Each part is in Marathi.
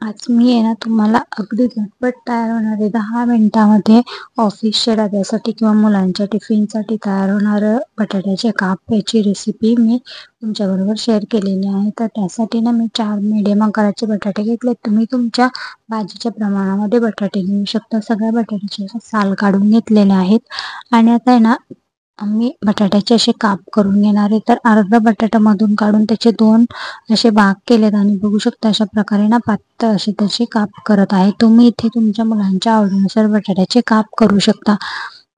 आज मी आहे ना तुम्हाला अगदी झटपट तयार होणारे 10 मिनिटामध्ये ऑफिसच्या डब्यासाठी किंवा मुलांच्या टिफिनसाठी तयार होणारं बटाट्याचे काप याची रेसिपी मी तुमच्याबरोबर शेअर केलेली आहे. तर त्यासाठी ना मी 4 मीडियम आकाराचे बटाटे घेतले. तुम्ही तुमच्या भाजीच्या प्रमाणामध्ये बटाटे घेऊ शकता. सगळ्या बटाट्याचे साल काढून घेतलेले आहेत आणि आता आहे ना मी बटाट्याचे असे काप करून घेणार आहे. तर अर्धा बटाटा मधून काढून त्याचे 2 असे भाग केलेत आणि बघू शकता अशा प्रकारे ना पातळ असे त्याचे काप करत आहे. तुम्ही इथे तुमच्या मुलांच्या आवडीनुसार बटाट्याचे काप करू शकता.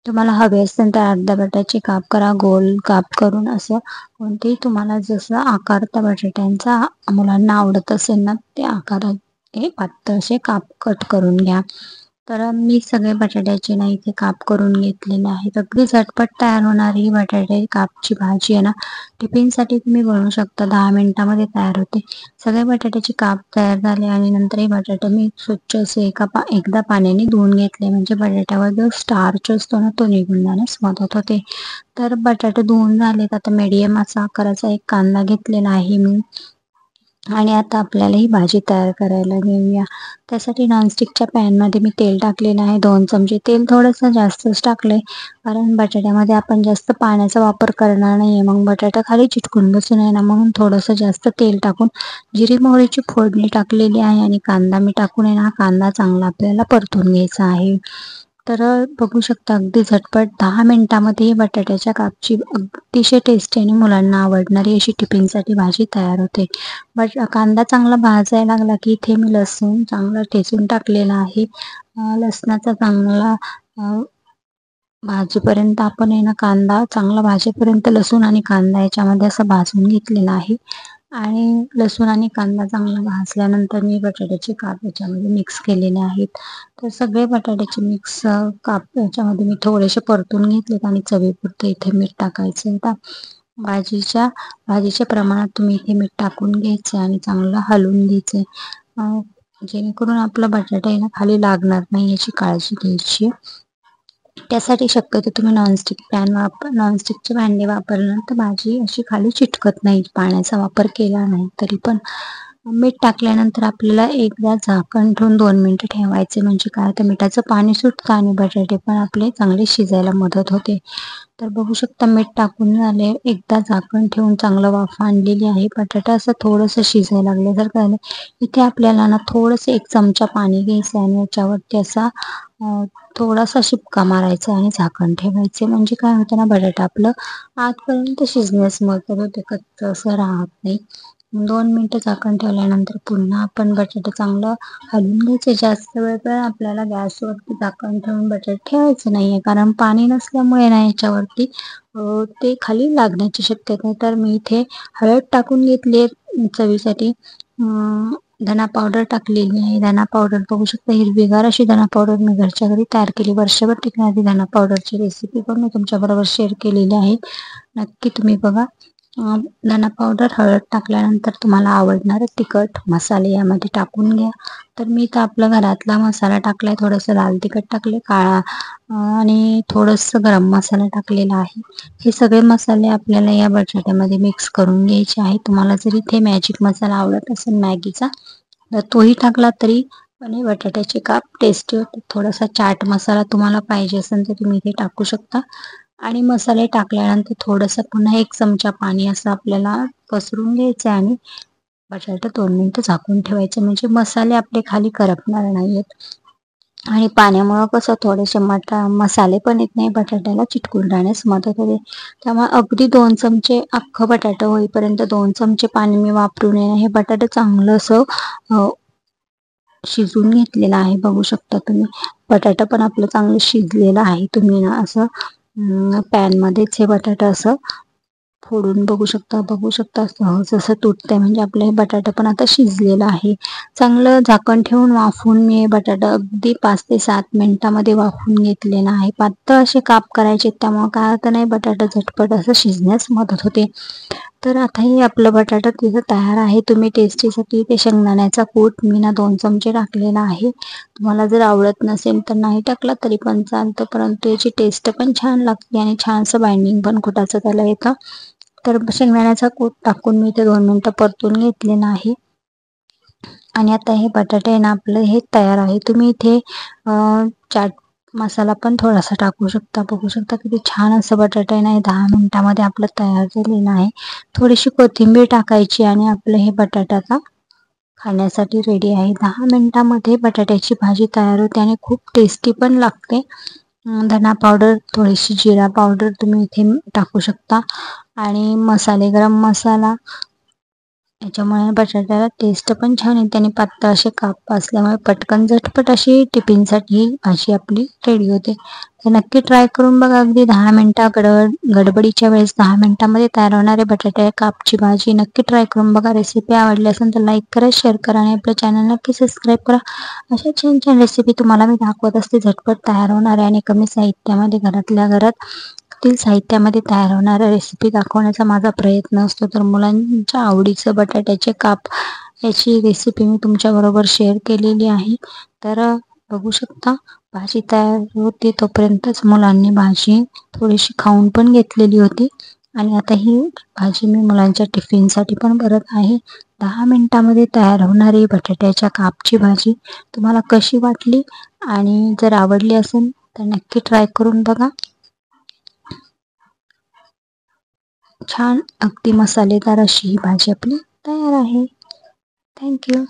तुम्हाला हवे असेल तर अर्धा बटाट्याचे काप करा, गोल काप करून असं कोणतेही तुम्हाला जसं आकार त्या बटाट्यांचा मुलांना आवडत असेल ना त्या आकारात हे पातळ असे काप कट करून घ्या. तर मी सगळे बटाट्याचे ना इथे काप करून घेतलेले आहेत. अगदी झटपट तयार होणारी बटाटे कापची भाजी आहे ना टिफिनसाठी तुम्ही बनवू शकता. 10 मिनिटामध्ये तयार होते. सगळे बटाट्याचे काप तयार झाले आणि नंतर हे बटाटे मी स्वच्छ असे एकदा पाण्याने धुवून घेतले म्हणजे बटाट्यावर जो स्टार्च असतो ना तो निघून जाण्यास मदत होते. तर बटाटे धुवून झालेत. आता मीडियम असा आकाराचा एक कांदा घेतलेला आहे मी आणि आता आपल्याला ही भाजी तयार करायला घेऊया. त्यासाठी नॉनस्टिकच्या पॅनमध्ये मी तेल टाकलेलं आहे. 2 चमचे तेल थोडंसं जास्तच टाकलंय कारण बटाट्यामध्ये आपण जास्त पाण्याचा वापर करणार नाहीये. मग बटाटा खाली चिटकून बसू नये ना म्हणून थोडंसं जास्त तेल टाकून जिरी मोहरीची फोडणी टाकलेली आहे आणि कांदा मी टाकून आहे ना कांदा चांगला आपल्याला परतून घ्यायचा आहे. तर बघू शकता अगदी झटपट 10 मिनिटामध्ये बटाट्याच्या कापची अतिशय टेस्टी आणि मुलांना आवडणारी अशी टिफिनसाठी भाजी तयार होते. कांदा चांगला भाजायला लागला की इथे मी लसूण चांगला ठेचून टाकलेला आहे. लसणाचा चांगला भाजीपर्यंत आपण आहे ना कांदा चांगला भाजेपर्यंत लसूण आणि कांदा याच्यामध्ये असं भाजून घेतलेला आहे आणि लसूण आणि कांदा चांगला भाजल्यानंतर मी बटाट्याचे काप याच्यामध्ये मिक्स केलेले आहेत. तर सगळे बटाट्याचे मिक्स काप याच्यामध्ये मी थोडेसे परतून घेतलेत आणि चवीपुरतं इथे मीठ टाकायचं. आता भाजीच्या प्रमाणात तुम्ही इथे मीठ टाकून घ्यायचे आणि चांगलं हलवून घ्यायचे जेणेकरून आपला बटाटा आहे ना खाली लागणार नाही याची काळजी घ्यायची. त्यासाठी शक्यतो तुम्ही नॉनस्टिकचे भांडे वापरल्यानंतर भाजी अशी खाली चिटकत नाही पाण्याचा वापर केला नाही तरी पण. मीठ टाकल्यानंतर आपल्याला एकदा झाकण ठेवून 2 मिनिटं ठेवायचे म्हणजे काय तर मिठाचं पाणी सुटतं आणि बटाटे पण आपले चांगले शिजायला मदत होते. तर बघू शकता मीठ टाकून झाले. एकदा झाकण ठेवून चांगलं वाफ आणलेली आहे. बटाटा असं थोडंसं शिजायला लागल्यासारखं झालं. इथे आपल्याला ना थोडंसं 1 चमचा पाणी घ्यायचं आणि याच्यावरती असा थोडासा शिपका मारायचा आणि झाकण ठेवायचे म्हणजे काय होतं ना बटाटा आपलं आतपर्यंत शिजण्यास मदत होते. कच्चं असं राहत नाही. 2 मिनिटं झाकण ठेवल्यानंतर पुन्हा आपण बटाटा चांगलं हलवून घ्यायचे. जास्त वेळ तर आपल्याला गॅसवरती झाकण ठेवून बटाटे ठेवायचं नाहीये कारण पाणी नसल्यामुळे ना याच्यावरती ते खाली लागण्याची शक्यता आहे. तर मी इथे हळद टाकून घेतली चवीसाठी. धना पावडर टाकलेली आहे. धना पावडर बघू शकता हिरवीगार अशी धना पावडर मी घरच्या घरी तयार केली. वर्षभर टिकणारी धना पावडरची रेसिपी पण मी तुमच्याबरोबर शेअर केलेली आहे. नक्की तुम्ही बघा. धना पावडर हळद टाकल्यानंतर तुम्हाला आवडणारे तिखट मसाले यामध्ये टाकून घ्या. तर मी तर आपला घरातला मसाला टाकलाय. थोडंसं लाल तिखट टाकले, काळा आणि थोडंसं गरम मसाला टाकलेला आहे. हे सगळे मसाले आपल्याला या बटाट्यामध्ये मिक्स करून घ्यायचे आहे. तुम्हाला जर इथे मॅजिक मसाला आवडत असेल मॅगीचा तर तोही टाकला तरी पण हे बटाट्याचे काप टेस्टी होते. थोडासा चाट मसाला तुम्हाला पाहिजे असेल तर तुम्ही इथे टाकू शकता आणि मसाले टाकल्यानंतर थोडंसं पुन्हा 1 चमचा पाणी असं आपल्याला पसरून घ्यायचं आणि बटाटा 2 मिनिटं झाकून ठेवायचे म्हणजे मसाले आपले खाली करपणार नाहीयेत. आणि पाण्यामुळं कसं थोडेसे मसाले पण येत नाही बटाट्याला चिटकून राहण्यास मदत होते. त्यामुळे अगदी 2 चमचे अख्खं बटाटा होईपर्यंत 2 चमचे पाणी मी वापरून हे बटाटे चांगलं असं शिजवून घेतलेलं आहे. बघू शकता तुम्ही बटाटा पण आपलं चांगलं शिजलेलं आहे. तुम्ही ना असं पॅनमध्येच हे बटाटा असं फोडून बघू शकता सहज असं तुटतंय म्हणजे आपलं हे बटाटा पण आता शिजलेलं आहे. चांगलं झाकण ठेवून वाफवून मी हे बटाटा अगदी 5 ते 7 मिनिटामध्ये वाफवून घेतलेला आहे. पातळ असे काप करायचे त्यामुळे काय होतं नाही बटाटा झटपट असं शिजण्यास मदत होते. तर आता हे आपलं बटाटा तिथं तयार आहे. तुम्ही टेस्टीसाठी ते शेंगदाण्याचा कूट मी ना 2 चमचे टाकलेला आहे. तुम्हाला जर आवडत नसेल तर नाही टाकला तरी पण चालतं परंतु याची टेस्ट पण छान लागते आणि छानसं बाइंडिंग पण कुटाचं त्याला येतं. तर शेंगदाण्याचा कूट टाकून मी ते 2 मिनिटं परतून घेतलेलं आहे. आणि आता हे बटाटे आहे ना आपलं हे तयार आहे. तुम्ही इथे चाट मसाला पण थोडासा टाकू शकता. बघू शकता किती छान असं बटाटे आहे ना, 10 मिनिटामध्ये आपलं तयार झालेलं आहे. थोडीशी कोथिंबीर टाकायची आणि आपलं हे बटाटा खाण्यासाठी रेडी आहे. 10 मिनिटामध्ये बटाट्याची भाजी तयार होते आणि खूप टेस्टी पण लागते. धना पावडर, थोडीशी जिरा पावडर तुम्ही इथे टाकू शकता आणि मसाले, गरम मसाला, याच्यामुळे बटाट्याला टेस्ट पण छान येते आणि पातळ असे काप असल्यामुळे पटकन झटपट अशी टिफिनसाठी ही भाजी आपली रेडी होते. तर नक्की ट्राय करून बघा. अगदी 10 मिनिटा गडबडीच्या वेळेस 10 मिनिटामध्ये तयार होणारे बटाटे कापची भाजी नक्की ट्राय करून बघा. रेसिपी आवडली असेल तर लाईक करा, शेअर करा आणि आपल्या चॅनल नक्की सबस्क्राईब करा. अशा छान छान रेसिपी तुम्हाला मी दाखवत असते, झटपट तयार होणाऱ्या आणि कमी साहित्यामध्ये घरातल्या घरात साहित्यामध्ये तयार होणाऱ्या रेसिपी दाखवण्याचा माझा प्रयत्न असतो. तर मुलांच्या आवडीचं बटाट्याचे काप याची रेसिपी मी तुमच्याबरोबर शेअर केलेली आहे. तर बघू शकता भाजी तयार होती तोपर्यंतच मुलांनी भाजी थोडीशी खाऊन पण घेतलेली होती आणि आता ही भाजी मी मुलांच्या टिफिनसाठी पण करत आहे. 10 मिनिटामध्ये तयार होणारी बटाट्याच्या कापची भाजी तुम्हाला कशी वाटली आणि जर आवडली असेल तर नक्की ट्राय करून बघा. छान अगदी मसालेदार अशी ही भाजी आपली तयार आहे. थँक्यू.